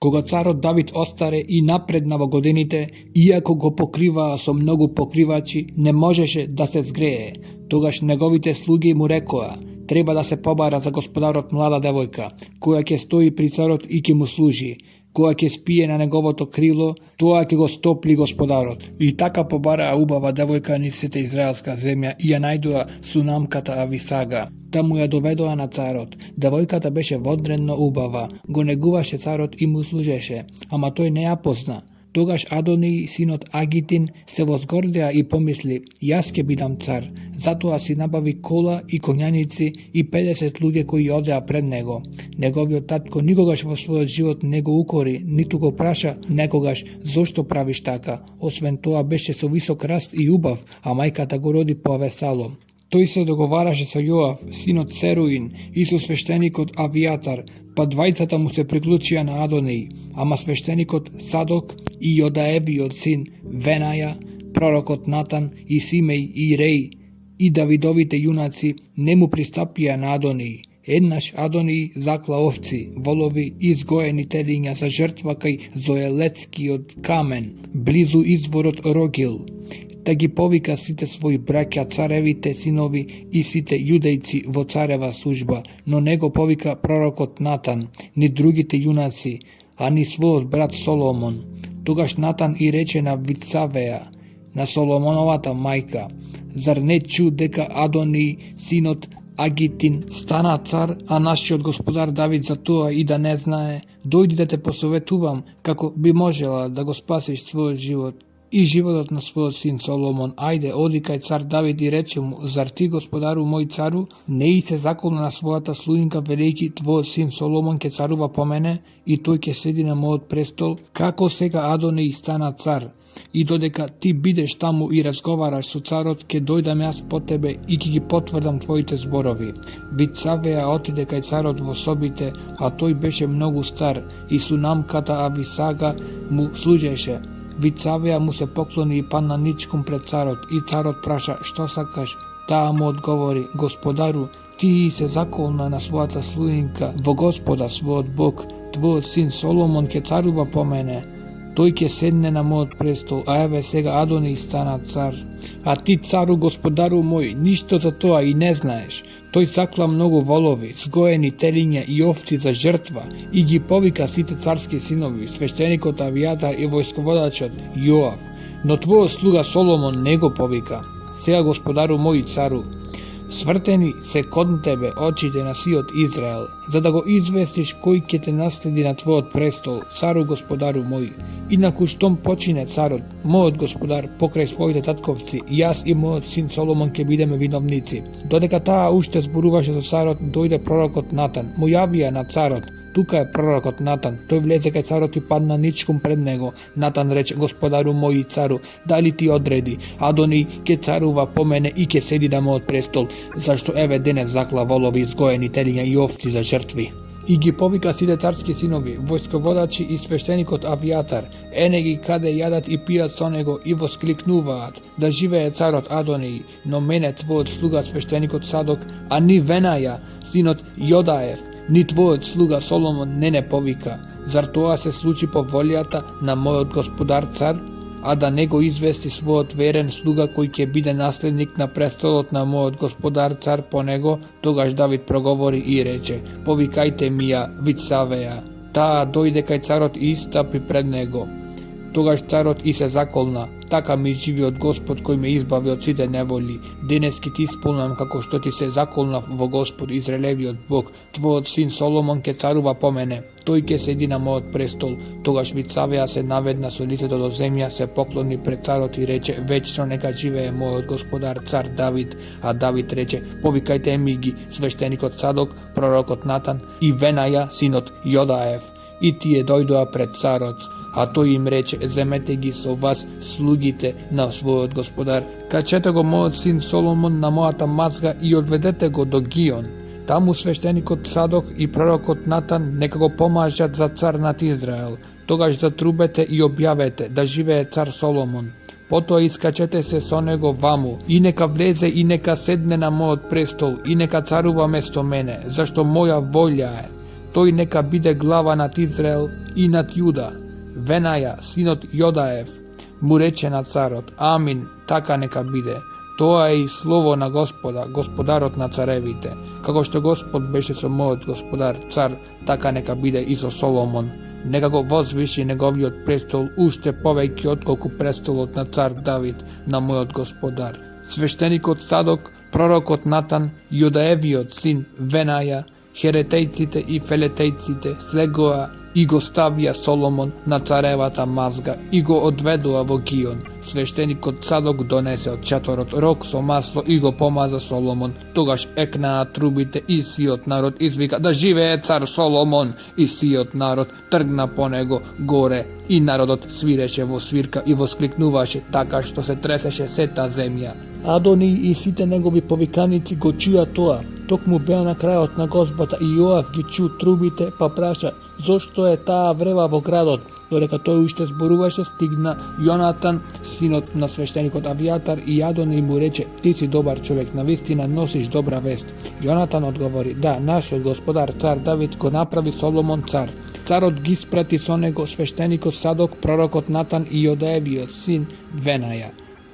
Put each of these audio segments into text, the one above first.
Кога царот Давид остаре и напредна во годините, иако го покриваа со многу покривачи, не можеше да се згрее. Тогаш неговите слуги му рекоа: треба да се побара за господарот млада девојка, која ќе стои при царот и ќе му служи. Која ќе спие на неговото крило, тоа ќе го стопли господарот. И така побараа убава девојка низ сите израелска земја и ја најдоа сунамката Ависага. Таму ја доведоа на царот. Девојката беше водренно убава, го негуваше царот и му служеше, ама тој не ја позна. Тогаш Адонија, синот Агитин, се возгордеа и помисли: јас ќе бидам цар. Затоа си набави кола и коњаници и 50 луѓе кои одеа пред него. Неговиот татко никогаш во својот живот не го укори, ниту го праша некогаш зошто правиш така. Освен тоа беше со висок раст и убав, а мајката го роди по Авесалом. Тој се договараше со Јоав, синот Серуин, и со свештеникот Авијатар, па двајцата му се приклучија на Адонија, ама свештеникот Садок и Јодаевиот син Венаја, пророкот Натан и Симеј и Реј и Давидовите јунаци не му пристапија на Адонија. Еднаш Адонија закла овци, волови и изгоени телиња за жртва кај Зоелецкиот камен, близу изворот Рогил. Да ги повика сите своји браќа, царевите синови и сите јудејци во царева служба, но не го повика пророкот Натан, ни другите јунаци, а ни својот брат Соломон. Тогаш Натан и рече на Вицавеја, на Соломоновата мајка: зар не чу дека Адонија, синот Агитин, стана цар, а нашиот господар Давид за тоа и да не знае? Дојди да те посоветувам како би можела да го спасиш својот живот и животот на својот син Соломон. Ајде, оди кај цар Давид и рече му: зар ти, господару мој цару, не и се заколна на својата слугинка, велејќи твојот син Соломон ќе царува по мене и тој ќе седи на мојот престол? Како сега Адонија стана цар? И додека ти бидеш таму и разговараш со царот, ќе дојдам јас по тебе и ќе ги потврдам твоите зборови. Вицавеја отиде кај царот во собите, а тој беше многу стар и сунамката Ависага му служеше. Вицавеја му се поклони и падна ничком пред царот, и царот праша: што сакаш? Таа му одговори: господару, ти се заколна на својата слугинка во Господа својот Бог, твојот син Соломон ќе царува по мене. Тој ќе седне на мојот престол, а еве сега Адонија стана цар. А ти, цару, господару мој, ништо за тоа и не знаеш. Тој закла многу волови, сгоени телиња и овци за жртва и ги повика сите царски синови, свештеникот Авијатар и војсководачот Јоав. Но твојот слуга Соломон не го повика. Сега, господару мој, цару, свртени се кон тебе очите на сиот Израел, за да го известиш кој ќе те наследи на твојот престол, цару, господару мој. Инаку штом почине царот, мојот господар, покрај своите татковци, јас и мојот син Соломон ќе бидеме виновници. Додека таа уште зборуваше со царот, дојде пророкот Натан, му јавија на царот: тука е пророкот Натан. Тој влезе кај царот и падна ничком пред него. Натан рече: господару мој цару, дали ти одреди? Адонија ќе царува по мене и ќе седи на мојот престол, зашто еве денес закла волови, изгоени телиња и овци за жртви. И ги повика сите царски синови, војсководачи и свештеникот Авијатар, ене ги каде јадат и пијат со него и воскликнуваат: да живее царот Адонија. Но мене, твојот слуга свештеникот Садок, а ни Венаја, синот Јодаев, ни твојот слуга Соломон не повика. Зар тоа се случи по волјата на мојот господар цар, а да не го извести својот верен слуга кој ќе биде наследник на престолот на мојот господар цар по него? Тогаш Давид проговори и рече: повикајте ми ја Вицавеја. Таа дојде кај царот и истапи пред него. Тогаш царот и се заколна: така ми живиот Господ кој ме избави од сите неволи. Денески ти исполнам како што ти се заколнав во Господ, Израелевиот Бог. Твојот син Соломон ќе царува по мене. Тој ќе седи на мојот престол. Тогаш Вицавеја се наведна со лицето до земја, се поклони пред царот и рече: вечно нека живее мојот господар цар Давид. А Давид рече: повикајте ми ги свештеникот Садок, пророкот Натан и Венаја, синот Јодаев. И тие дојдоа пред царот. А тој им рече: земете ги со вас слугите на својот господар, качете го мојот син Соломон на мојата мазга и одведете го до Гион. Таму свештеникот Садок и пророкот Натан нека го помажат за цар над Израел. Тогаш затрубете и објавете: да живее цар Соломон. Потоа искачете се со него ваму и нека влезе и нека седне на мојот престол и нека царува место мене, зашто моја волја е. Тој нека биде глава над Израел и над Јуда. Венаја, синот Јодаев, му рече на царот: Амин, така нека биде. Тоа е и слово на Господа, Господарот на царевите. Како што Господ беше со мојот Господар, цар, така нека биде и со Соломон. Нека го возвиши неговиот престол уште повеќе отколку престолот на цар Давид, на мојот Господар. Свештеникот Садок, пророкот Натан, Јодаевиот син Венаја, херетејците и фелетејците слегоа и го ставија Соломон на царевата мазга и го одведоа во Гион. Свештеникот Садок донесе од чаторот рог со масло и го помаза Соломон. Тогаш екнаа трубите и сиот народ извика: да живее цар Соломон! И сиот народ тргна по него горе и народот свиреше во свирка и воскликнуваше така што се тресеше сета земја. Адони и сите негови повиканици го чуја тоа. Токму беа на крајот на гозбата и Јоав ги чу трубите, па праша: зошто е таа врева во градот? Додека тој уште зборуваше, стигна Јонатан, синот на свештеникот Авијатар, и Адони му рече: ти си добар човек, навистина носиш добра вест. Јонатан одговори: да, нашиот господар цар Давид го направи Соломон цар. Царот ги спрати со него свештеникот Садок, пророкот Натан и Јодаевиот син Венаја,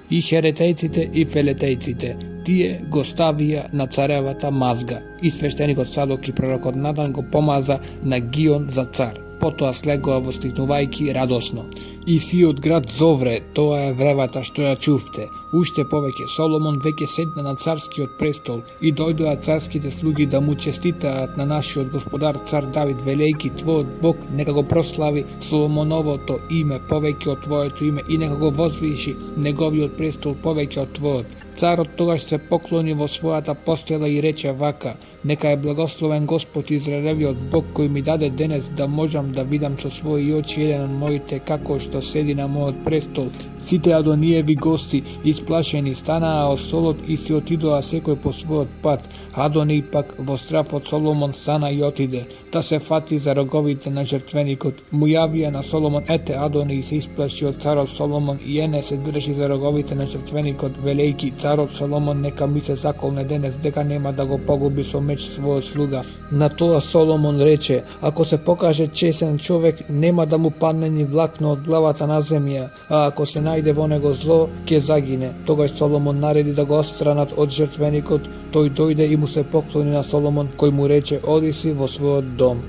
и херетејците и фелетејците. Тие го ставија на царевата мазга, и свештеникот Садок и пророкот Натан го помаза на Гион за цар. Потоа слегоа воскликнувајќи радосно: и сиот град зовре, тоа е вревата што ја чувте. Уште повеќе, Соломон веќе седна на царскиот престол, и дојдоа царските слуги да му честитаат на нашиот господар цар Давид, велејки: твојот Бог нека го прослави Соломоновото име повеќе од твоето име и нека го возвиши неговиот престол повеќе од твојот. Царот тогаш се поклони во својата постела и рече вака: нека е благословен Господ Израелевиот Бог, кој ми даде денес да можам да видам со своји очи еден од моите како што седи на мојот престол. Сите Адониеви гости, исплашени, станаа од столот и си отидоа секој по својот пат. Адони пак во страв од Соломон стана и отиде, та се фати за роговите на жртвеникот. Му јавија на Соломон: ете, Адони се исплаши од царот Соломон и ене се држи за роговите на жртвеникот, велејки: царот Соломон нека ми се заколне денес дека нема да го погуби со меч својот слуга. На тоа Соломон рече: ако се покаже чесен човек, нема да му падне ни влакно од главата на земја, а ако се најде во него зло, ќе загине. Тогаш Соломон нареди да го отстранат од жртвеникот. Тој дојде и му се поклони на Соломон, кој му рече: оди си во својот дом.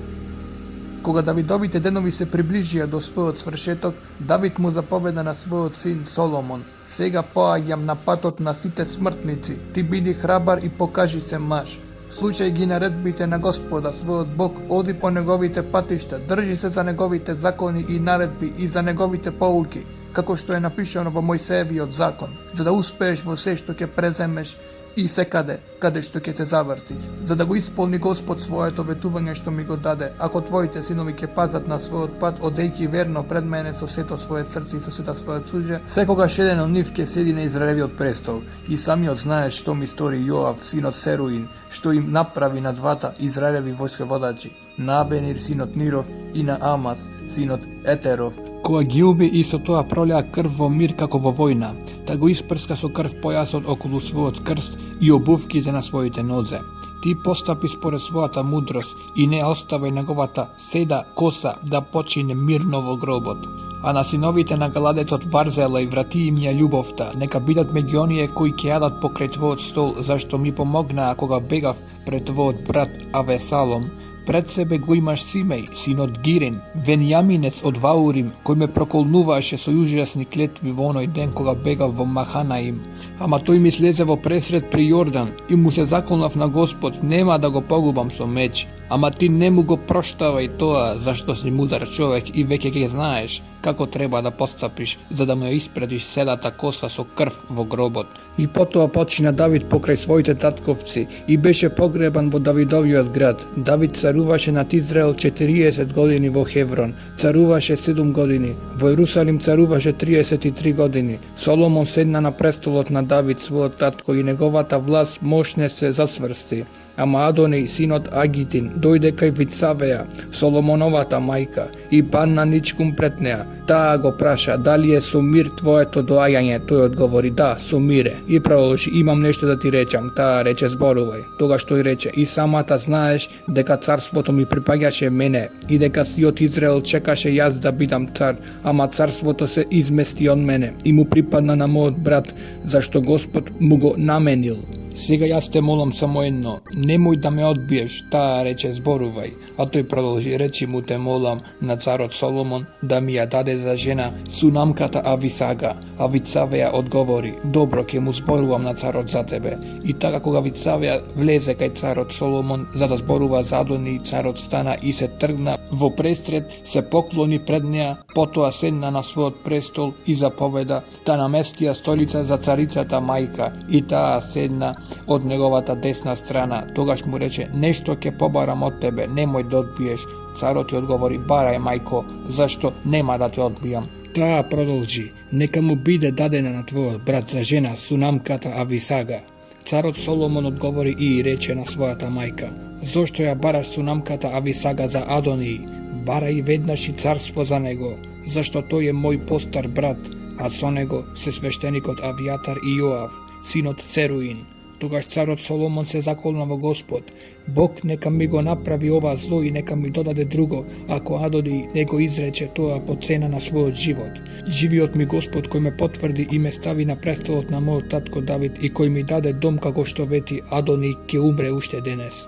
Кога Давидовите денови се приближија до својот свршеток, Давид му заповеда на својот син Соломон: сега поаѓам на патот на сите смртници, ти биди храбар и покажи се маж. Слушај ги наредбите на Господа, својот Бог, оди по неговите патишта, држи се за неговите закони и наредби и за неговите поуки, како што е напишано во Мојсеевиот закон, за да успееш во се што ќе преземеш и секаде, каде што ќе се завртиш, за да го исполни Господ своето ветување што ми го даде. Ако твоите синови ќе пазат на својот пат, одејќи верно пред мене со сето свое срце и со сета своја суџа, секогаш еден од нив ќе седи на Израелевиот престол. И самиот знаеш што ми стори Јоав, синот Серуин, што им направи на двата Израелеви војсководачи, на Авенир, синот Ниров, и на Амас, синот Етеров, која ги уби и со тоа пролеа крв во мир како во војна, та го испрска со крв појасот околу својот крст и обувките на своите нозе. Ти постапи според својата мудрост и не оставај неговата седа коса да почине мирно во гробот. А на синовите на Галадецот Варзела и врати им ја љубовта, нека бидат меѓу оние кои ќе јадат покрај твојот стол, зашто ми помогнаа кога бегав пред твојот брат Авесалом. Пред себе го имаш Симеј, синот Гирин, Венијаминец од Ваурим, кој ме проколнуваше со ужасни клетви во оној ден кога бегав во Маханаим. Ама тој ми слезе во пресред при Јордан и му се заколнав на Господ: нема да го погубам со меч. Ама ти не му го проштавај тоа, зашто си мудар човек и веќе ќе знаеш како треба да постапиш, за да му ја испредиш седата коса со крв во гробот. И потоа почина Давид покрај своите татковци и беше погребан во Давидовиот град. Давид царуваше над Израел 40 години во Хеврон, царуваше 7 години, во Јерусалим царуваше 33 години. Соломон седна на престолот на Давид, својот татко, и неговата власт мощне се засврсти. Ама Адони, синот Агитин, dojde kaj Vicavea, Solomonovata majka, i panna ničkum pred neja. Ta go praša, da li je sumir tvojeto doajanje, той odgovori, da, sumire. I proloži, imam nešto da ti rečam, ta reče zboruvaj. Тогаш той рече, и самата знаеш дека царството ми припаѓаше мене и дека сиот Израел чекаше јас да бидам цар, ама царството се измести од мене и му припадна на мојот брат, зашто Господ му го наменил. Сега јас те молам само едно, немој да ме одбиеш, таа рече зборувај, а тој продолжи, речи му те молам на царот Соломон да ми ја даде за жена сунамката Ависага, а Вицавеја одговори, добро ќе му зборувам на царот за тебе. И така кога Вицавеја влезе кај царот Соломон за да зборува за Адони, царот стана и се тргна во престред, се поклони пред неа, потоа седна на својот престол и заповеда да наместија столица за царицата мајка, и таа седна од неговата десна страна. Тогаш му рече, нешто ќе побарам од тебе, немој да одбиеш. Царот ја одговори, барај мајко, зашто нема да те одбијам. Таа продолжи, нека му биде дадена на твојот брат за жена сунамката Ависага. Царот Соломон одговори и рече на својата мајка, зошто ја бараш сунамката Ависага за Адонии? Барај веднаш и царство за него, зашто тој е мој постар брат, а со него се свештеникот Авијатар и Јоав, синот Церуин. Тогаш царот Соломон се заколна во Господ, Бог нека ми го направи ова зло и нека ми додаде друго, ако Адони не го изрече тоа по цена на својот живот. Живиот ми Господ кој ме потврди и ме стави на престолот на мојот татко Давид и кој ми даде дом како што вети, Адони ќе умре уште денес.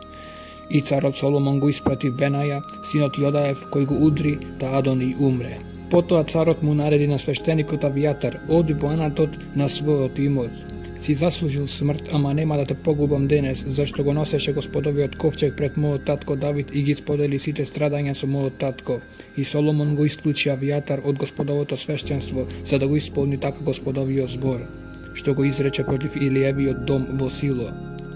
И царот Соломон го испрати Венаја, синот Јодаев, кој го удри да Адони умре. Потоа царот му нареди на свештеникот Авијатар, оди во Анатот на својот имот. Си заслужил смрт, ама нема да те погубам денес, зашто го носеше Господовиот ковчег пред мојот татко Давид и ги сподели сите страдања со мојот татко. И Соломон го исклучи Авијатар од Господовото свештенство, за да го исполни така Господовиот збор, што го изрече против Илиевиот дом во Сило.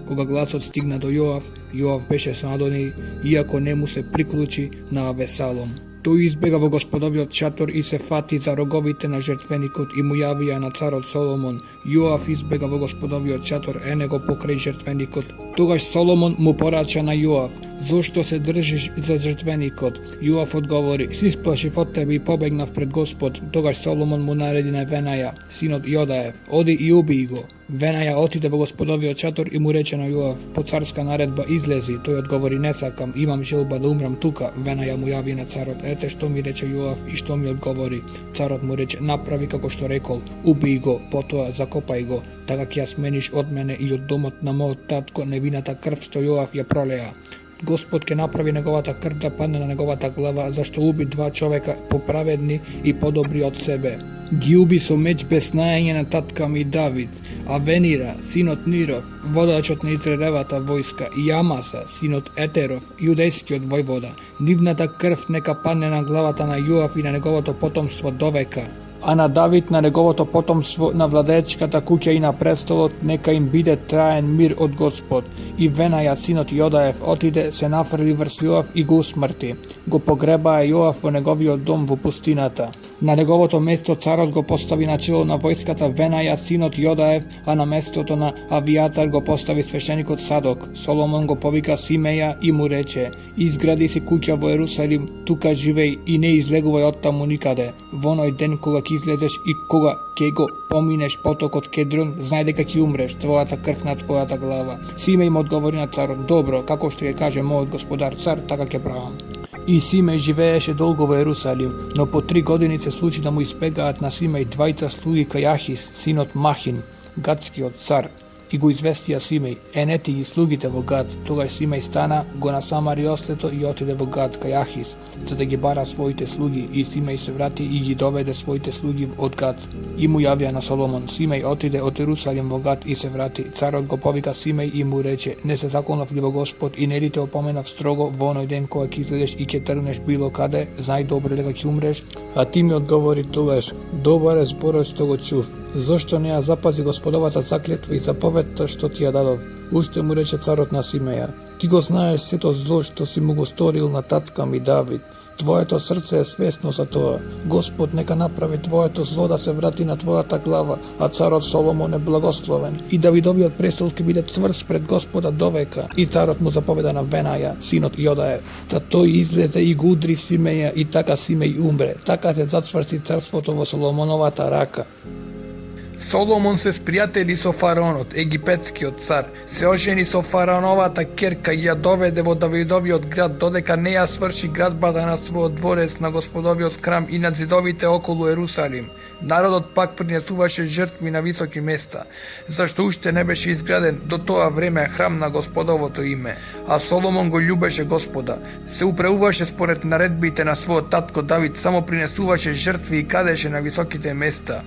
Кога гласот стигна до Јоав, Јоав беше со Адони, иако не му се приклучи на Авесалом. Тој избега во Господовиот шатор и се фати за роговите на жртвеникот и му јавија на царот Соломон. Јоав избега во Господовиот шатор, ене го покрај жртвеникот. Тогаш Соломон му порача на Јоав, зошто се држиш за жртвеникот? Јоав одговори, си сплашив од тебе и побегнав пред Господ. Тогаш Соломон му нареди на Венаја, синот Јодаев, оди и убий го. Венаја отиде во Господовиот шатор и му рече на Јоав, по царска наредба излези. Тој одговори, не сакам, имам желба да умрам тука. Венаја му јави на царот, ете што ми рече Јоав и што ми одговори. Царот му рече, направи како што рекол, убий го, потоа закопај го, така ќе ја смениш од мене и од домот на мојот татко невината крв што Јоав ја пролеа. Господ ќе направи неговата крв да падне на неговата глава, зашто уби два човека поправедни и подобри од себе. Ги уби со меч без знаење на татка ми Давид, а Венира, синот Ниров, водачот на Израелевата војска, и Амаса, синот Етеров, јудејскиот војвода. Нивната крв нека падне на главата на Јоав и на неговото потомство довека. А на Давид, на неговото потомство, на владеечката куќа и на престолот, нека им биде траен мир од Господ. И Венаја, синот Јодаев, отиде, се нафрли врз Јоав и го усмрти. Го погребаа Јоав во неговиот дом во пустината. На неговото место царот го постави начело на војската Венаја, синот Јодаев, а на местото на Авијатар го постави свештеникот Садок. Соломон го повика Симеја и му рече, изгради си куќа во Ерусалим, тука живеј и не излегувај од таму никаде. Во оној ден кога ќе излезеш и кога ќе го поминеш потокот Кедрон, знај дека ќе умреш, твојата крв на твојата глава. Симеј му одговори на царот, добро, како што ќе каже мојот господар цар, така ќе правам. И Симеј живееше долго во Ерусалим, но по 3 години се случи да му избегаат на Симеј двајца слуги кај Ахис, синот Махин, гатскиот цар. И го известија Симеј, енети ги слугите во Гад. Тогаш Симеј стана, го насамари ослето и отиде во Гад кај Ахис, за да ги бара своите слуги. И Симеј се врати и ги доведе своите слуги од Гад. И му јавија на Соломон, Симеј отиде од Ерусалим во Гад и се врати. Царот го повика Симеј и му рече, не се заколнав ли во Господ и не ли те опоменав строго во оној ден кога ќе излезеш и ќе тргнеш било каде, знај добро дека ќе умреш? А ти ми одговори тогаш, добар е зборот што го чув. Зошто не ја запази Господовата заклетва и заповедта што ти ја дадов? Уште му рече царот на Симеја, ти го знаеш сето зло што си му го сторил на татка ми Давид. Твоето срце е свесно за тоа. Господ нека направи твоето зло да се врати на твојата глава, а царот Соломон е благословен. И Давидовиот престол ќе биде цврст пред Господа довека. И царот му заповеда на Венаја, синот Јодаев, да тој излезе и го удри Симеја, и така Симеј умре. Така се зацврсти царството во Соломоновата рака. Соломон се спријатели со фараонот, египетскиот цар, се ожени со фараоновата керка и ја доведе во Давидовиот град, додека не ја сврши градбата на својот дворец на Господовиот храм и на зидовите околу Ерусалим. Народот пак принесуваше жртви на високи места, зашто уште не беше изграден до тоа време храм на Господовото име. А Соломон го љубеше Господа, се управуваше според наредбите на својот татко Давид, само принесуваше жртви и кадеше на високите места.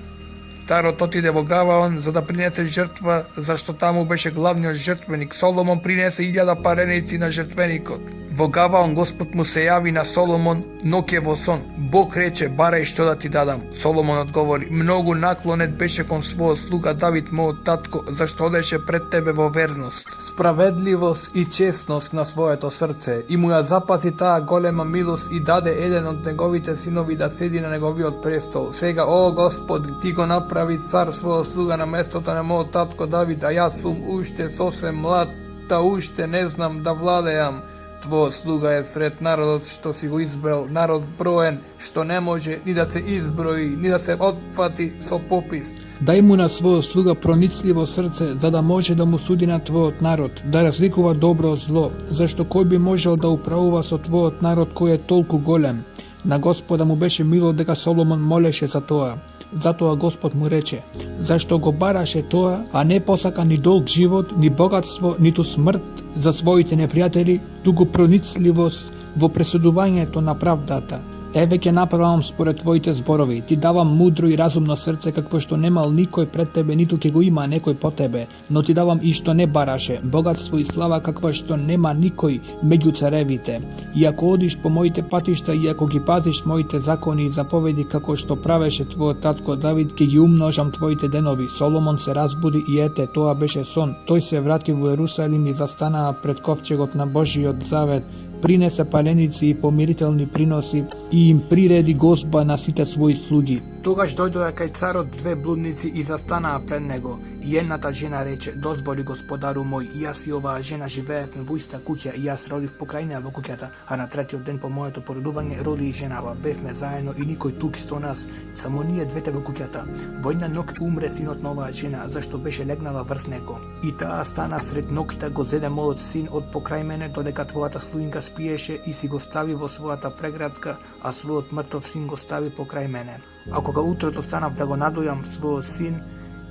Царот отиде во Гаваон за да принесе жртва, зашто таму беше главниот жртвеник. Соломон принесе 1000 пареници на жртвеникот. Во Гаваон Господ му се јави на Соломон ноќе во сон. Бог рече: барај што да ти дадам. Соломон одговори: многу наклонет беше кон својот слуга Давид, мојот татко, зашто одеше пред тебе во верност, справедливост и честност на своето срце, и му ја запази таа голема милост и даде еден од неговите синови да седи на неговиот престол. Сега, о Господ, ти го направи цар својот слуга на местото на мојот татко Давид, а јас сум уште сосем млад, та уште не знам да владеам. Твојот слуга е сред народот што си го избрал, народ броен, што не може ни да се изброи, ни да се отфати со попис. Дај му на својот слуга проницливо срце, за да може да му суди на твојот народ, да разликува добро од зло, зашто кој би можел да управува со твојот народ кој е толку голем? На Господа му беше мило дека Соломон молеше за тоа. Затоа Господ му рече: зашто го бараше тоа, а не посака ни долг живот, ни богатство, ниту смрт за своите непријатели, туку проницливост во пресудувањето на правдата. Еве ќе направам според твоите зборови, ти давам мудро и разумно срце, какво што немал никој пред тебе, ниту ќе го има некој по тебе, но ти давам и што не бараше, богатство и слава каква што нема никој меѓу царевите. И ако одиш по моите патишта и ако ги пазиш моите закони и заповеди како што правеше твојот татко Давид, ќе ги умножам твоите денови. Соломон се разбуди и ете, тоа беше сон. Тој се врати во Ерусалим и застанаа пред ковчегот на Божиот завет, принесе паленици и помирителни приноси и им приреди гозба на сите своји слуги. Тогаш дојдоа кај царот две блудници и застанаа пред него. И едната жена рече: дозволи господару мој, јас и оваа жена живеевме во иста куќа и јас родив покрај неа во куќата, а на третиот ден по моето породување роди и женава. Бевме заедно и никој тук со нас, само ние двете во куќата. Во една ноќ умре синот на оваа жена, зашто беше легнала врз него. И таа стана сред ноќта, го зеде мојот син од покрај мене, додека твојата слугинка спиеше, и си го стави во својата преградка, а својот мртов син го стави покрај мене. А кога утрото станав да го надојам својот син,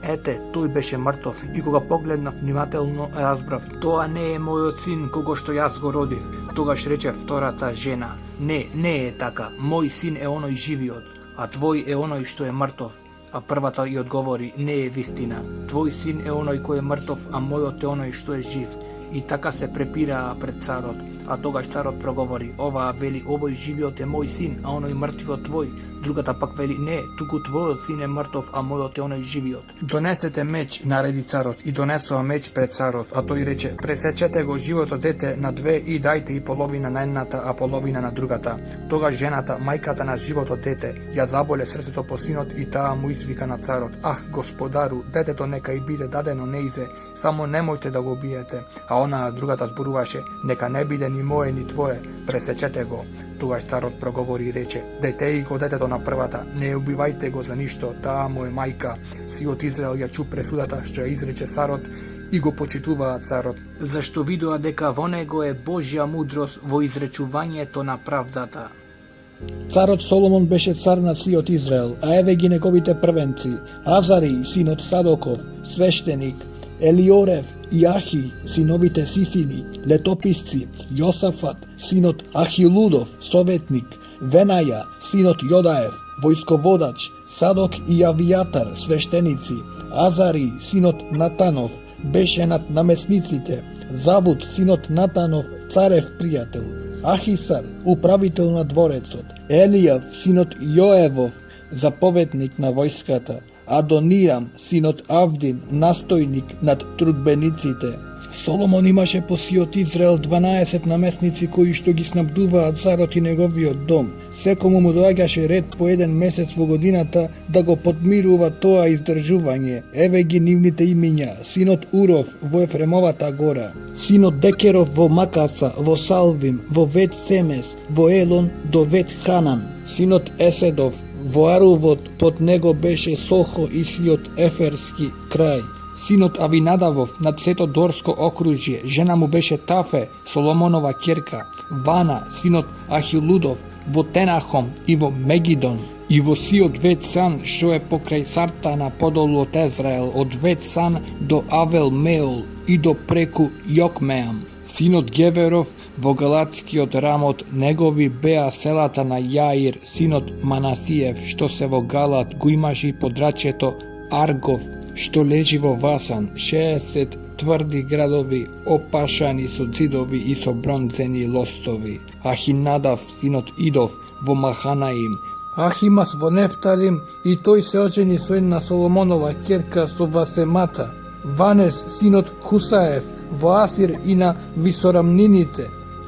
ете, тој беше мртов, и кога погледнав внимателно, разбрав: тоа не е мојот син кого што јас го родив. Тогаш рече втората жена: не е така, мој син е оној живиот, а твој е оној што е мртов. А првата ја одговори: не е вистина, твој син е оној кој е мртов, а мојот е оној што е жив. И така се препираа пред царот. А тогаш царот проговори: оваа вели: овој живиот е мој син, а оној мртвиот твој. Другата пак вели: не, туку твојот син е мртов, а мојот е оној живиот. Донесете меч, нареди царот, и донесоа меч пред царот, а тој рече: пресечете го живото дете на две и дајте и половина на едната, а половина на другата. Тогаш жената, мајката на живото дете, ја заболе срцето по синот и таа му извика на царот: ах, господару, детето нека и биде дадено неизе, само немојте да го биете. А она другата зборуваше: нека не биде ни мое ни твое, пресечете го. Тогаш царот проговори и рече: дете го детето на првата, не убивајте го за ништо, таа му е мајка. Сиот Израел ја чу пресудата што ја изрече царот и го почитуваа царот, зашто видоа дека во него е Божја мудрост во изречувањето на правдата. Царот Соломон беше цар на сиот Израел, а еве ги неговите првенци: Азари, синот Садоков, свештеник, Елиорев и Ахи, синовите Сисини, летописци, Јосафат, синот Ахилудов, советник, Венаја, синот Јодаев, војсководач, Садок и Авијатар, свештеници, Азари, синот Натанов, беше над намесниците, Завуд, синот Натанов, царев пријател, Ахисар, управител на дворецот, Елијав, синот Јоевов, заповедник на војската, Адонирам, синот Авдин, настојник над трудбениците, Соломон имаше по сиот Израел 12 наместници кои што ги снабдуваат царот и неговиот дом. Секому му доаѓаше ред по еден месец во годината да го подмирува тоа издржување. Еве ги нивните имиња: синот Уров во Ефремовата гора, синот Декеров во Макаса, во Салвим, во Вет Семес, во Елон до Вет Ханан, синот Еседов во Арувот, под него беше Сохо и сиот Еферски крај, синот Авинадавов над сето Дорско окружје, жена му беше Тафе, Соломонова ќерка, Вана, синот Ахилудов, во Тенахом и во Мегидон, и во сиот Вет Сан, што е покрај Сартана подолу од Езраел, од Вет Сан до Авел Меол и до преку Јокмеам, синот Геверов во Галатскиот Рамот, негови беа селата на Јаир, синот Манасиев, што се во Галат, го имаше и подрачјето Аргов, што лежи во Васан, 60 тврди градови, опашани со ѕидови и со бронзени лостови. Ахинадав, синот Идов, во Маханаим, Ахимас во Нефталим, и тој се ожени со една Соломонова ќерка со Васемата. Ванес, синот Хусаев, во Асир и на висорамнините.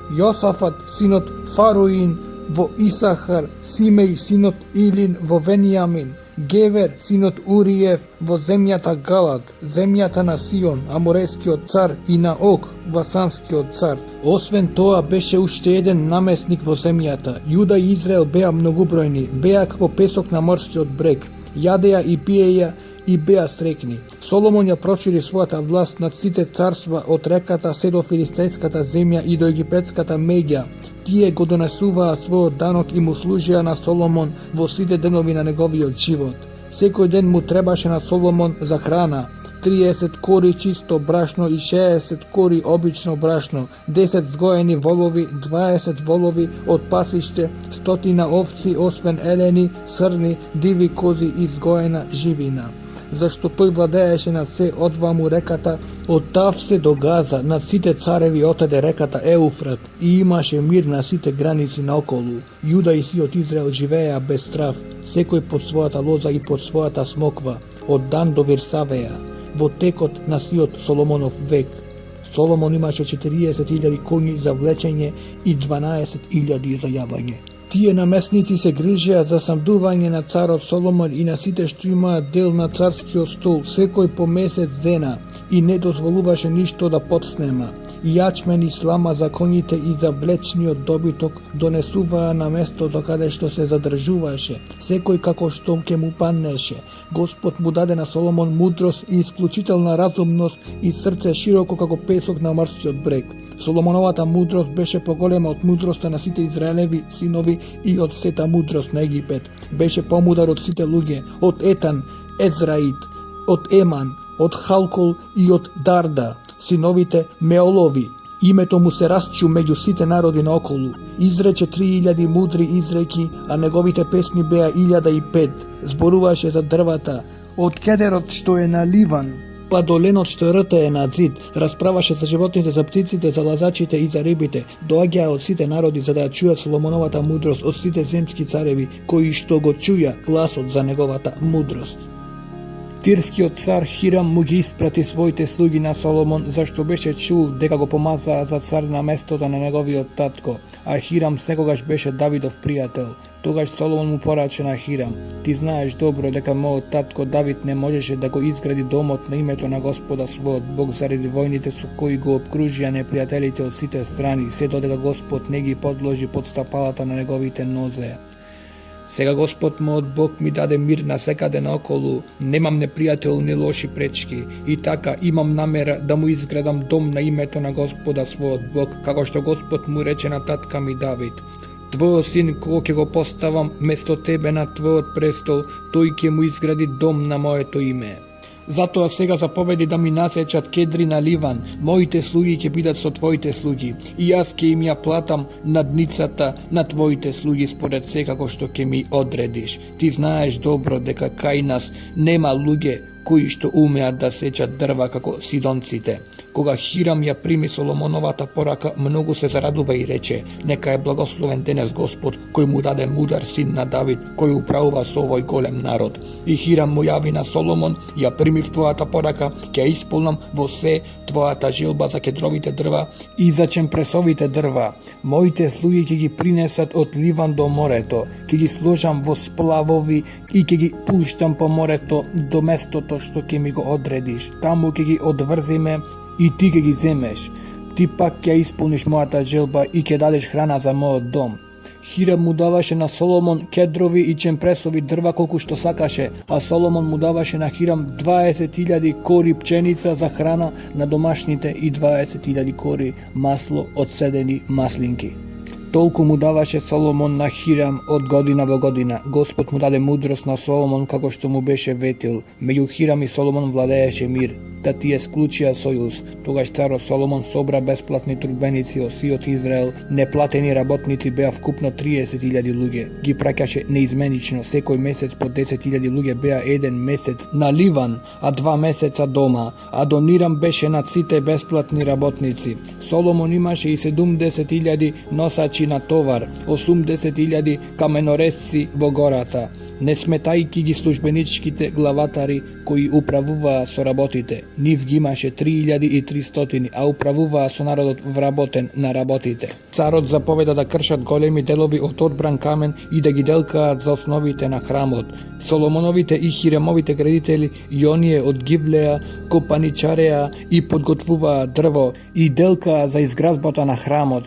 Јосафат, синот Фаруин, во Исахар, Симеј, синот Илин, во Венијамин, Гевер, синот Уриев, во земјата Галад, земјата на Сион, аморејскиот цар, и на Ог, васанскиот цар. Освен тоа беше уште еден наместник во земјата. Јуда и Израел беа многубројни, беа како песок на морскиот брег, јадеа и пиеја и беа срекни. Соломон ја прошири својата власт над сите царства од реката се до филистејската земја и до египетската меѓа. Тие го донесуваа својот данок и му служија на Соломон во сите денови на неговиот живот. Секој ден му требаше на Соломон за храна: 30 кори чисто брашно и 60 кори обично брашно, 10 згоени волови, 20 волови од пасиште, 100 овци, освен елени, срни, диви кози и згоена живина. Зашто тој владееше над се одваму реката, од Тавсе до Газа, над сите цареви отеде реката Еуфрат, и имаше мир на сите граници наоколу. Јуда и сиот Израел живееа без страв, секој под својата лоза и под својата смоква, од Дан до Вирсавеја, во текот на сиот Соломонов век. Соломон имаше 40.000 коњи за влечење и 12.000 за јавање. Тие наместници се грижеа за снабдување на царот Соломон и на сите што имаат дел на царскиот стол, секој по месец дена, и не дозволуваше ништо да подснема. И јачмен и слама за коњите и за влечниот добиток донесуваа на местото каде што се задржуваше, секој како што ќе му паднеше. Господ му даде на Соломон мудрост и исклучителна разумност и срце широко како песок на морскиот брег. Соломоновата мудрост беше поголема од мудроста на сите израелеви синови и од сета мудрост на Египет. Беше помудар од сите луѓе, од Етан, Езраид, од Еман, од Халкол и од Дарда, синовите Меолови. Името му се расчу меѓу сите народи наоколу. Изрече 3000 мудри изреки, а неговите песни беа 1005. Зборуваше за дрвата, од кедерот што е на Ливан, па до ленот што ртее на зид, расправаше за животните, за птиците, за лазачите и за рибите. Доаѓаа од сите народи за да ја чујат Соломоновата мудрост од сите земски цареви, кои што го чуја гласот за неговата мудрост. Тирскиот цар Хирам му ги испрати своите слуги на Соломон, зашто беше чул дека го помазаа за цар на местото на неговиот татко, а Хирам секогаш беше Давидов пријател. Тогаш Соломон му пораче на Хирам: ти знаеш добро дека мојот татко Давид не можеше да го изгради домот на името на Господа својот Бог заради војните со кои го обкружија непријателите од сите страни, се додека Господ не ги подложи под стапалата на неговите нозе. Сега Господ мојот Бог ми даде мир на секаде наоколу, немам непријател ни лоши пречки, и така имам намера да му изградам дом на името на Господа својот Бог, како што Господ му рече на татка ми Давид: твојот син кога ќе го поставам место тебе на твојот престол, тој ќе му изгради дом на моето име. Затоа сега заповеди да ми насечат кедри на Ливан, моите слуги ќе бидат со твоите слуги, и јас ќе им ја платам надницата на твоите слуги според се како што ќе ми одредиш. Ти знаеш добро дека кај нас нема луѓе кои што умеат да сечат дрва како сидонците. Кога Хирам ја прими Соломоновата порака, многу се зарадува и рече: нека е благословен денес Господ, кој му даде мудар син на Давид, кој управува со овој голем народ. И Хирам му јави на Соломон: ја примив твојата порака, ќе исполнам во се твојата желба за кедровите дрва и за чемпресовите дрва. Моите слуги ќе ги принесат од Ливан до морето, ќе ги сложам во сплавови и ќе ги пуштам по морето до местото што ќе ми го одредиш. Таму ќе ги одврзиме и ти ќе ги земеш. Ти пак ќе исполниш мојата желба и ќе дадеш храна за мојот дом. Хирам му даваше на Соломон кедрови и чемпресови дрва колку што сакаше, а Соломон му даваше на Хирам 20.000 кори пченица за храна на домашните и 20.000 кори масло од седени маслинки. Толку му даваше Соломон на Хирам од година во година. Господ му даде мудрост на Соломон како што му беше ветил. Меѓу Хирам и Соломон владееше мир. Та тие склучија сојуз. Тогаш царот Соломон собра бесплатни трудбеници од сиот Израел. Неплатени работници беа вкупно 30.000 луѓе. Ги праќаше неизменично. Секој месец по 10.000 луѓе беа еден месец на Ливан, а 2 месеца дома. А дониран беше на сите бесплатни работници. Соломон имаше и 70.000 носачи на товар, 80.000 каменорезци во гората, не сметајки ги службеничките главатари кои управуваа со работите. Нив ги имаше 3300, а управуваа со народот вработен на работите. Царот заповеда да кршат големи делови од одбран камен и да ги делкаат за основите на храмот. Соломоновите и Хирамовите градители и оние од Гивлеа копаничареа и подготвуваа дрво и делкаа за изградбата на храмот.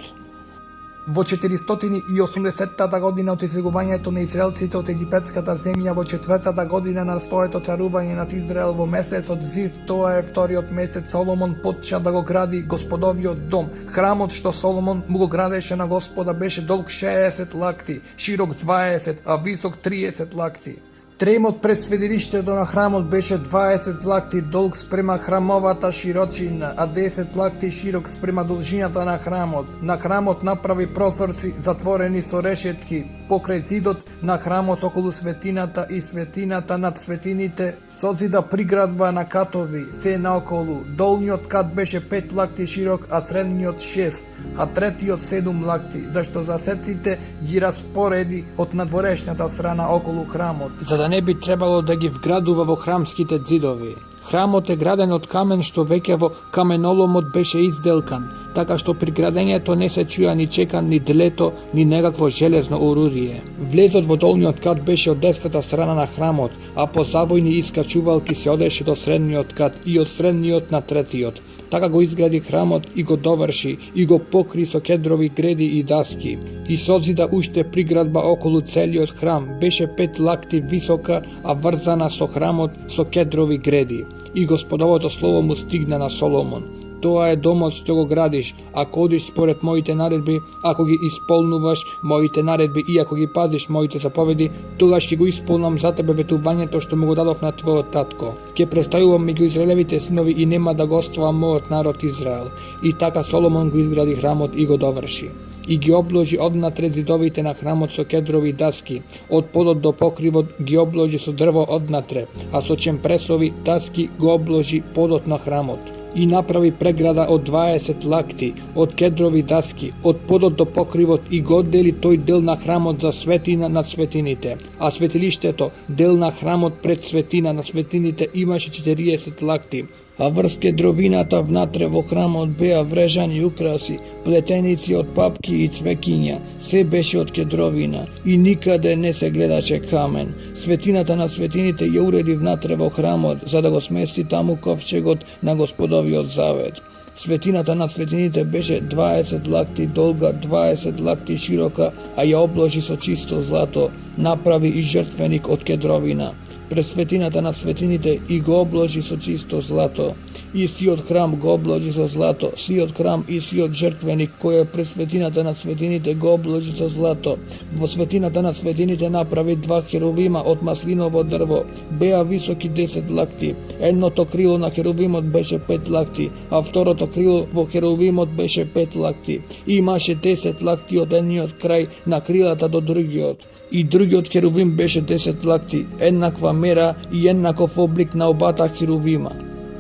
Во 480-та година од излегувањето на израелците од египетската земја, во 4-та година на своето царување над Израел, во месецот Зив, тоа е вториот месец, Соломон почна да го гради Господовиот дом. Храмот што Соломон му го градеше на Господа беше долг 60 лакти, широк 20, а висок 30 лакти. Тремот пред сведилиштето на храмот беше 20 лакти долг спрема храмовата широчина, а 10 лакти широк спрема должината на храмот. На храмот направи прозорци затворени со решетки покрај зидот на храмот околу светината и светината над светините, созида приградба на катови, се наоколу. Долниот кат беше 5 лакти широк, а средниот 6, а третиот 7 лакти, зашто засеците ги распореди од надворешната страна околу храмот, за да не би требало да ги вградува во храмските зидови. Храмот е граден од камен што веќе во каменоломот беше изделкан, така што при градењето не се чуја ни чекан, ни длето, ни некакво железно орудие. Влезот во долниот кат беше од десната страна на храмот, а по завојни искачувалки се одеше до средниот кат и од средниот на третиот. Така го изгради храмот и го доврши и го покри со кедрови греди и даски. И созида уште приградба околу целиот храм, беше 5 лакти висока, а врзана со храмот со кедрови греди. И Господовото слово му стигна на Соломон: тоа е домот што го градиш, ако одиш според моите наредби, ако ги исполнуваш моите наредби и ако ги пазиш моите заповеди, тогаш ќе го исполнам за тебе ветувањето што му го дадов на твојот татко. Ќе преставувам меѓу израелевите синови и нема да го оставам мојот народ Израел. И така Соломон го изгради храмот и го доврши. И ги обложи однатре зидовите на храмот со кедрови даски, од подот до покривот ги обложи со дрво однатре, а со чемпресови даски го обложи подот на храмот. И направи преграда од 20 лакти, од кедрови даски, од подот до покривот и го оддели тој дел на храмот за светина над светините, а светилиштето, дел на храмот пред светина на светините, имаше 40 лакти, а врз кедровината внатре во храмот беа врежани украси, плетеници од папки и цвекиња, се беше од кедровина и никаде не се гледаше камен. Светината на светините ја уреди внатре во храмот, за да го смести таму ковчегот на Господовиот завет. Светината на светините беше 20 лакти долга, 20 лакти широка, а ја обложи со чисто злато, направи и жртвеник од кедровина. Пред светината на светините и го обложи со чисто злато. И сиот храм го обложи со злато, сиот храм и сиот жртвеник кој е пред светината на светините го обложи со злато. Во светината на светините направи 2 херувима од маслиново дрво, беа високи 10 лакти. Едното крило на херувимот беше 5 лакти, а второто крило во херувимот беше 5 лакти. И имаше 10 лакти од едниот крај на крилата до другиот. И другиот херувим беше 10 лакти, еднаква мера и еднаков облик на обата херувима.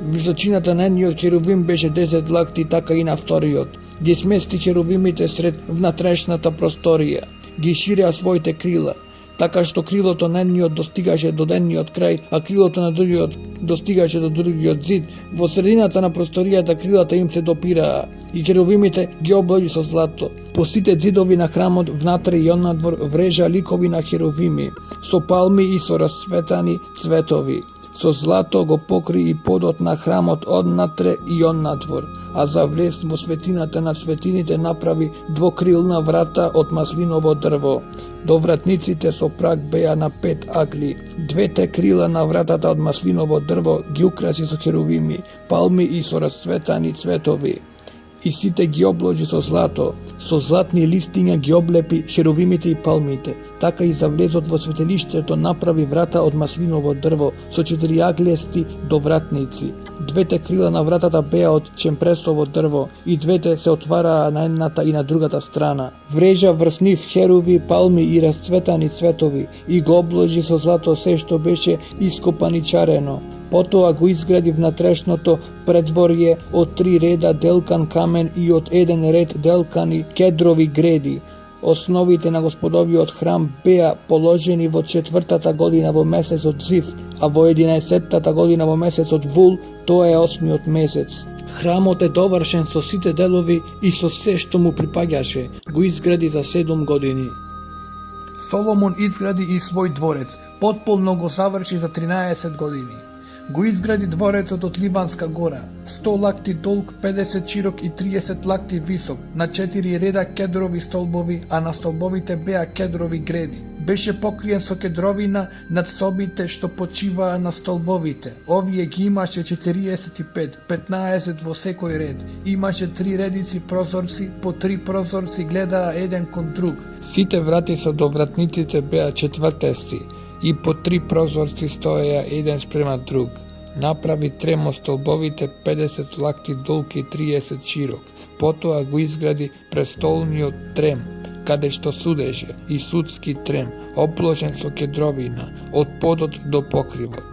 Височината на едниот херувим беше 10 лакти, така и на вториот. Ги смести херувимите сред внатрешната просторија. Ги ширеа своите крила, така што крилото на едниот достигаше до едниот крај, а крилото на другиот достигаше до другиот зид. Во средината на просторијата крилата им се допираа и херувимите ги обложи со злато. По сите зидови на храмот внатре и оннадвор врежа ликови на херувими, со палми и со расцветани цветови. Со злато го покри и подот на храмот однатре и оннадвор, а за влез во светината на светините направи двокрилна врата од маслиново дрво. До вратниците со праг беа на 5 агли. Двете крила на вратата од маслиново дрво ги украси со херувими, палми и со расцветани цветови. И сите ги обложи со злато, со златни листиња ги облепи херувимите и палмите. Така и за влезот во светилиштето направи врата од маслиново дрво со 4 аглести до вратници. Двете крила на вратата беа од чемпресово дрво и двете се отвараа на едната и на другата страна. Врежа врз нив херуви, палми и расцветани цветови и го обложи со злато се што беше ископаничарено. Потоа го изгради внатрешното предворје од 3 реда делкан камен и од 1 ред делкани кедрови греди. Основите на Господовиот храм беа положени во 4-та година во месецот Зив, а во 11-та година во месецот Вул, тоа е 8-миот месец. Храмот е довршен со сите делови и со се што му припаѓаше. Го изгради за 7 години. Соломон изгради и свој дворец, потполно го заврши за 13 години. Го изгради дворецот од Ливанска гора, 100 лакти долг, 50 широк и 30 лакти висок, на 4 реда кедрови столбови, а на столбовите беа кедрови греди. Беше покриен со кедровина над собите што почиваа на столбовите. Овие ги имаше 45, 15 во секој ред. Имаше 3 редици прозорци, по 3 прозорци гледаа еден кон друг. Сите врати со до вратниците беа четвртести и по 3 прозорци стоеја еден спрема друг. Направи трем од столбовите 50 лакти долг и 30 широк. Потоа го изгради престолниот трем, каде што судеше, и судски трем, обложен со кедровина, од подот до покривот.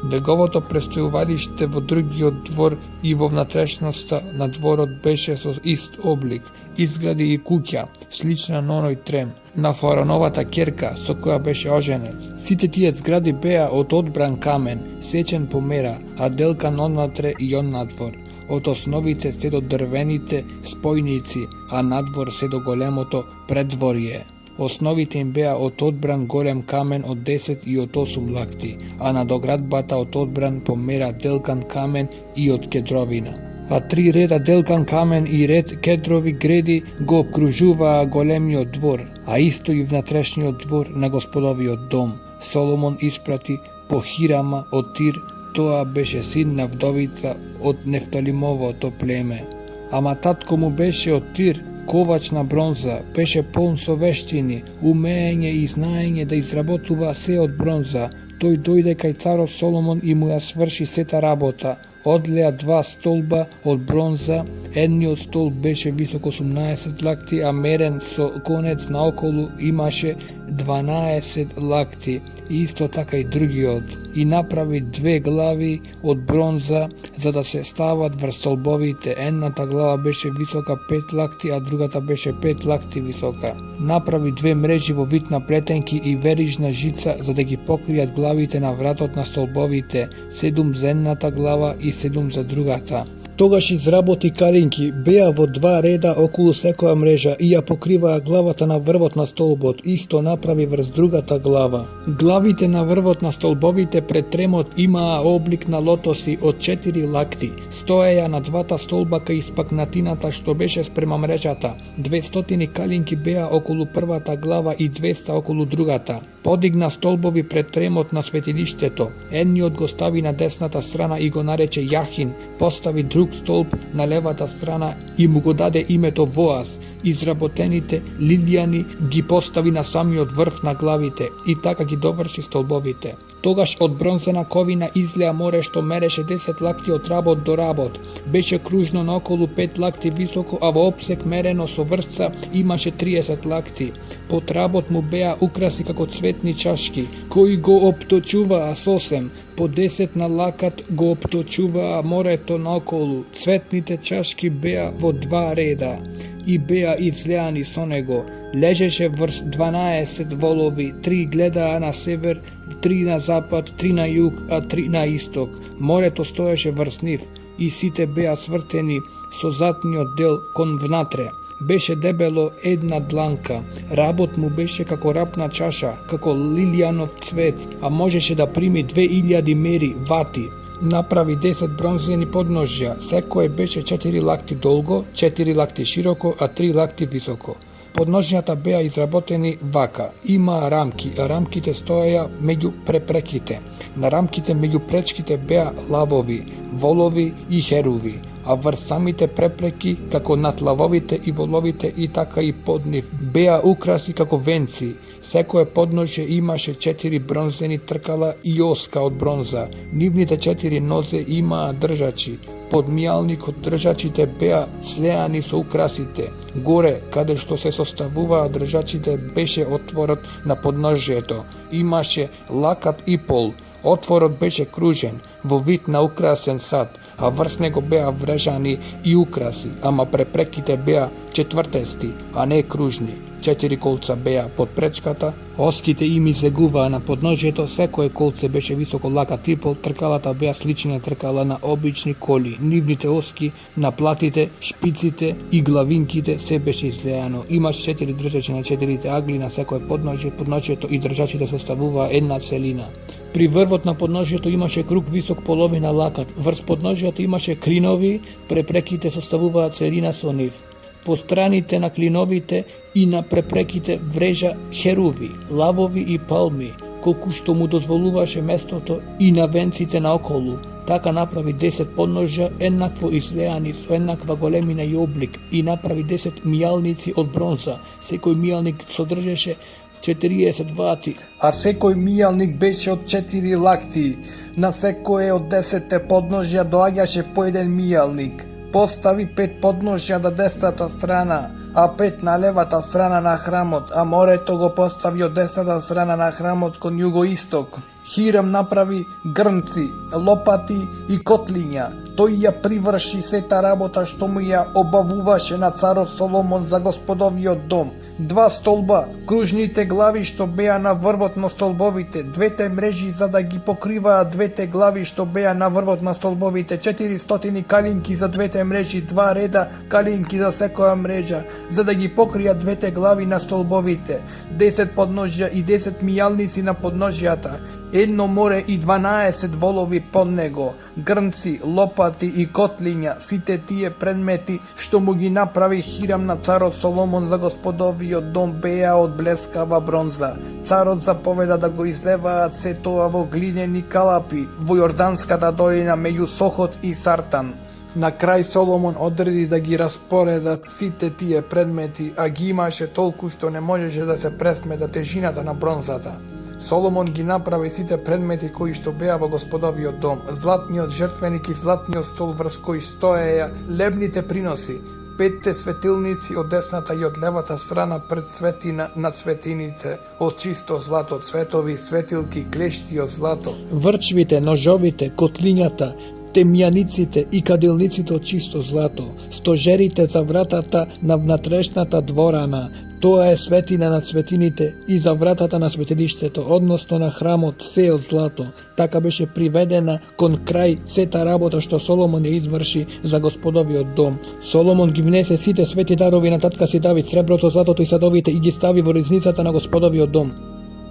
Неговото престојувалиште во другиот двор и во внатрешноста на дворот беше со ист облик. Изгради и куќа, слична на оној трем, на фараоновата ќерка со која беше оженет. Сите тие згради беа од одбран камен, сечен по мера, а делкан однатре и однадвор. Од основите се до дрвените спојници, а надвор се до големото предворје. Основите им беа од одбран голем камен од 10 и од 8 лакти, а надоградбата од одбран по мера делкан камен и од кедровина. А 3 реда делкан камен и ред кедрови греди го обкружуваа големиот двор, а исто и внатрешниот двор на Господовиот дом. Соломон испрати по Хирама од Тир, тоа беше син на вдовица од Нефталимовото племе. Ама татко му беше од Тир, ковач на бронза, беше полн со вештини, умеење и знаење да изработува се од бронза. Тој дојде кај царот Соломон и му ја сврши сета работа. Одлеа 2 столба од бронза, едниот столб беше висок 18 лакти, а мерен со конец наоколу имаше 12 лакти, и исто така и другиот. И направи 2 глави од бронза, за да се стават врз столбовите. Едната глава беше висока 5 лакти, а другата беше 5 лакти висока. Направи 2 мрежи во вид на плетенки и верижна жица, за да ги покријат главите на вратот на столбовите, 7 за едната глава и 7 за другата. Тогаш изработи калинки, беа во 2 реда околу секоја мрежа и ја покриваа главата на врвот на столбот, исто направи врз другата глава. Главите на врвот на столбовите пред тремот имаа облик на лотоси од 4 лакти, стоеја на 2 столба кај испакнатината што беше спрема мрежата. 200 калинки беа околу првата глава и 200 околу другата. Подигна столбови пред тремот на светилиштето. Едниот го стави на десната страна и го нарече Јахин, постави друг столб на левата страна и му го даде името Воаз. Изработените лилијани ги постави на самиот врв на главите и така ги доврши столбовите. Тогаш од бронзена ковина излеа море што мереше 10 лакти од работ до работ. Беше кружно наоколу 5 лакти високо, а во опсек мерено со вртца имаше 30 лакти. Под работ му беа украси како цветни чашки, кои го опточуваа сосем. По 10 на лакат го опточуваа морето наоколу. Цветните чашки беа во 2 реда и беа излеани со него. Лежеше врз 12 волови, 3 гледаа на север, 3 на запад, 3 на југ, а 3 на исток. Морето стоеше врз нив и сите беа свртени со задниот дел кон внатре. Беше дебело една дланка. Работ му беше како рапна чаша, како лилијанов цвет, а можеше да прими 2000 мери вати. Направи 10 бронзени подножја, секое беше 4 лакти долго, 4 лакти широко, а 3 лакти високо. Подножјата беа изработени вака. Имаа рамки, а рамките стоеја меѓу препреките. На рамките меѓу пречките беа лавови, волови и херуви, а врз самите препреки, како над лавовите и воловите и така и под нив, беа украси како венци. Секое подножје имаше 4 бронзени тркала и оска од бронза. Нивните 4 нозе имаа држачи. Под мијалникот држачите беа слеани со украсите. Горе, каде што се составуваа држачите, беше отворот на подножјето. Имаше лакат и пол. Отворот беше кружен, во вид на украсен сад, а врз него беа врежани и украси, ама препреките беа четвртести, а не кружни. 4 колца беа под пречката, оските им излегуваа на подножјето, секое колце беше високо лакат и пол, тркалата беа слични на тркала на обични коли, нивните оски, на платите, шпиците и главинките се беше излеано. Имаше 4 држачи на 4 агли на секое подножје, подножјето и држачите составуваа една целина. При врвот на подножјето имаше круг висок половина лакат, врз подножјето имаше клинови, препреките составуваа целина со нив. По страните на клиновите и на препреките врежа херуви, лавови и палми, колку што му дозволуваше местото и на венците наоколу. Така направи 10 подножја еднакво излеани со еднаква големина и облик и направи 10 мијалници од бронза. Секој мијалник содржеше 40 вати, а секој мијалник беше од 4 лакти. На секое од 10 подножја доаѓаше по еден мијалник. Постави 5 подножја на десната страна, а 5 на левата страна на храмот, а морето го постави од десната страна на храмот кон југоисток. Хирам направи грнци, лопати и котлиња. Тој ја приврши сета работа што му ја обавуваше на царот Соломон за господовиот дом. 2 столба, кружните глави што беа на врвот на столбовите, 2 мрежи за да ги покриваат 2 глави што беа на врвот на столбовите, 400 калинки за 2 мрежи, 2 реда калинки за секоја мрежа, за да ги покријат 2 глави на столбовите, 10 подножја и 10 мијалници на подножјата, едно море и 12 волови под него, грнци, лопати и котлиња, сите тие предмети што му ги направи Хирам на царот Соломон за господовиот дом беа од блескава бронза. Царот заповеда да го излеваат се тоа во глинени калапи, во Јорданската долина меѓу Сохот и Сартан. На крај Соломон одреди да ги распоредат сите тие предмети, а ги имаше толку што не можеше да се пресмета тежината на бронзата. Соломон ги направи сите предмети кои што беа во господовиот дом, златниот жртвеник и златниот стол врз кој стоеја лебните приноси, 5 светилници од десната и од левата страна пред светина на светините, од чисто злато, цветови, светилки, клешти од злато, врчвите, ножовите, котлињата, темјаниците и кадилниците од чисто злато, стожерите за вратата на внатрешната дворана. Тоа е светина на светините и за вратата на светилиштето, односно на храмот, се од злато. Така беше приведена кон крај сета работа што Соломон ја изврши за господовиот дом. Соломон ги внесе сите свети дарови на татка си Давид, среброто, златото и садовите и ги стави во ризницата на господовиот дом.